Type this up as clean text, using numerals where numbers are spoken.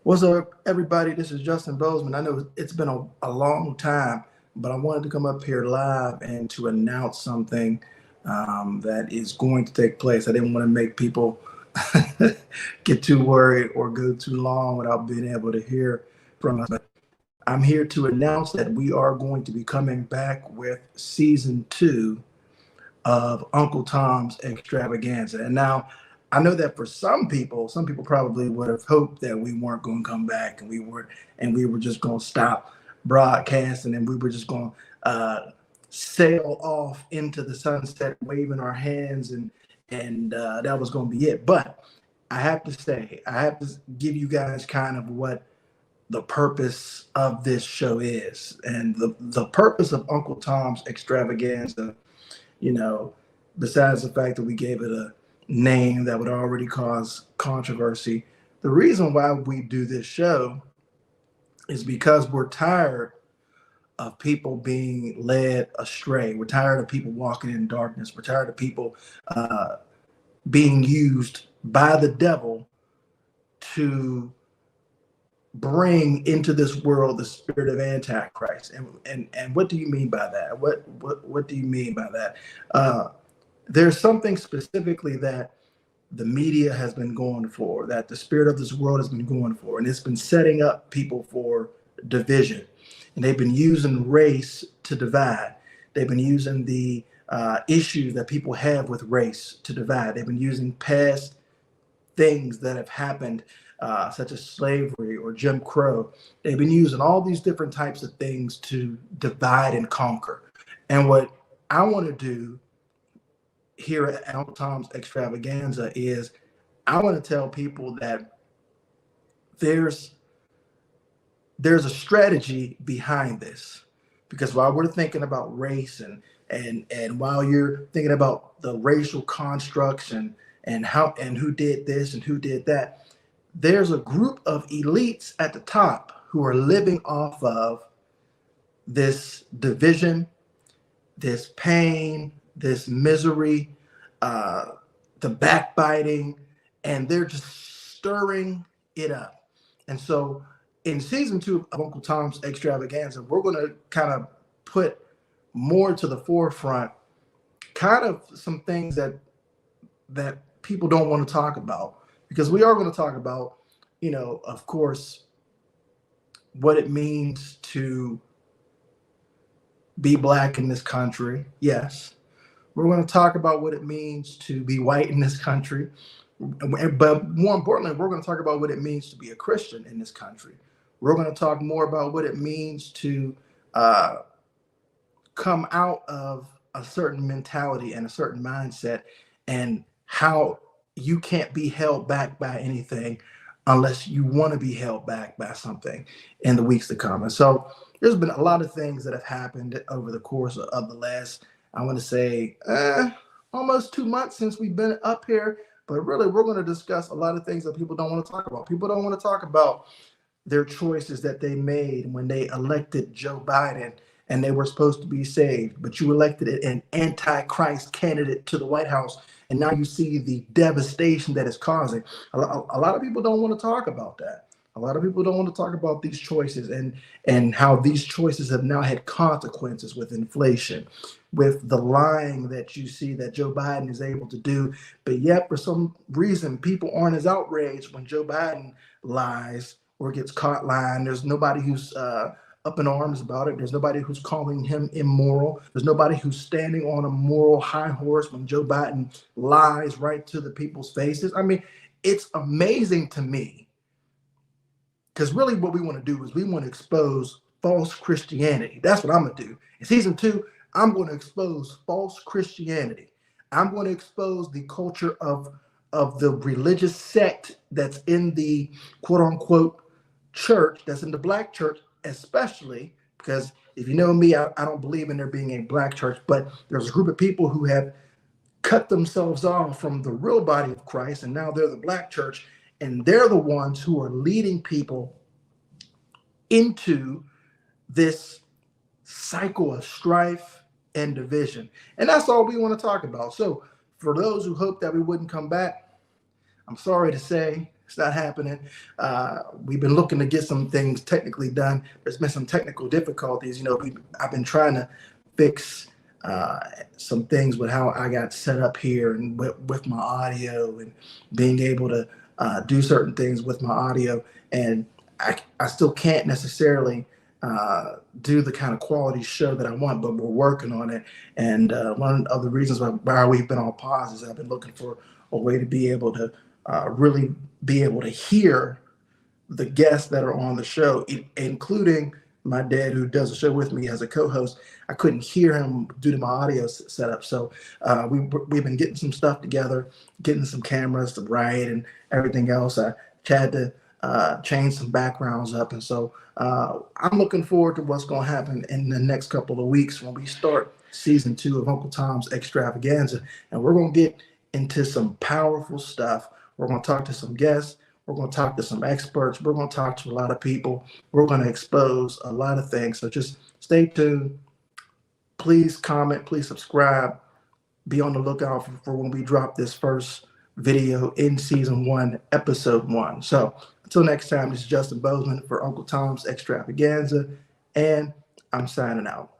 What's up, everybody? This is Justin Bozeman. I know it's been a long time, but I wanted to come up here live and to announce something that is going to take place. I didn't want to make people get too worried or go too long without being able to hear from us. But I'm here to announce that we are going to be coming back with season two of Uncle Tom's Extravaganza. And now I know that for some people probably would have hoped that we weren't going to come back and we were just going to stop broadcasting and we were just going to sail off into the sunset, waving our hands and that was going to be it. But I have to say, I have to give you guys kind of what the purpose of this show is. And the purpose of Uncle Tom's Extravaganza, you know, besides the fact that we gave it a name that would already cause controversy, the reason why we do this show is because we're tired of people being led astray. We're tired of people walking in darkness. We're tired of people being used by the devil to bring into this world the spirit of antichrist. And what do you mean by that? What do you mean by that? There's something specifically that the media has been going for, that the spirit of this world has been going for, and it's been setting up people for division. And they've been using race to divide. They've been using the issues that people have with race to divide. They've been using past things that have happened, such as slavery or Jim Crow. They've been using all these different types of things to divide and conquer. And what I want to do here at Uncle Tom's Extravaganza is I want to tell people that there's there's a strategy behind this, because while we're thinking about race and while you're thinking about the racial constructs and how and who did this and who did that, there's a group of elites at the top who are living off of this division, this pain, this misery, uh, the backbiting, and they're just stirring it up. And so, in season two of Uncle Tom's Extravaganza, we're going to kind of put more to the forefront, kind of some things that people don't want to talk about, because we are going to talk about, of course, what it means to be black in this country. Yes, we're going to talk about what it means to be white in this country. But more importantly, we're going to talk about what it means to be a Christian in this country. We're going to talk more about what it means to uh, come out of a certain mentality and a certain mindset, and how you can't be held back by anything unless you want to be held back by something in the weeks to come. And so there's been a lot of things that have happened over the course of the last, I want to say, almost 2 months since we've been up here. But really, we're going to discuss a lot of things that people don't want to talk about. People don't want to talk about their choices that they made when they elected Joe Biden and they were supposed to be saved, but you elected an anti-Christ candidate to the White House, and now you see the devastation that it's causing. A lot of people don't want to talk about that. A lot of people don't want to talk about these choices and how these choices have now had consequences with inflation, with the lying that you see that Joe Biden is able to do. But yet, for some reason, people aren't as outraged when Joe Biden lies or gets caught lying. There's nobody who's up in arms about it. There's nobody who's calling him immoral. There's nobody who's standing on a moral high horse when Joe Biden lies right to the people's faces. I mean, it's amazing to me, because really what we want to do is we want to expose false Christianity. That's what I'm going to do. In season two, I'm going to expose false Christianity. I'm going to expose the culture of the religious sect that's in the quote unquote church, that's in the black church, especially because if you know me, I don't believe in there being a black church, but there's a group of people who have cut themselves off from the real body of Christ, and now they're the black church, and they're the ones who are leading people into this cycle of strife and division. And that's all we want to talk about. So, for those who hoped that we wouldn't come back, I'm sorry to say, It's not happening. We've been looking to get some things technically done. There's been some technical difficulties. I've been trying to fix uh, some things with how I got set up here and with my audio and being able to do certain things with my audio. And I still can't necessarily do the kind of quality show that I want, but we're working on it. And one of the reasons why we've been on pause is I've been looking for a way to be able to really be able to hear the guests that are on the show, including my dad who does the show with me as a co-host. I couldn't hear him due to my audio setup. So we've been getting some stuff together, getting some cameras to right and everything else. I had to change some backgrounds up. And so I'm looking forward to what's going to happen in the next couple of weeks when we start season 2 of Uncle Tom's Extravaganza. And we're going to get into some powerful stuff. We're going to talk to some guests. We're going to talk to some experts. We're going to talk to a lot of people. We're going to expose a lot of things. So just stay tuned. Please comment. Please subscribe. Be on the lookout for when we drop this first video in season 1, episode 1. So until next time, this is Justin Bozeman for Uncle Tom's Extravaganza, and I'm signing out.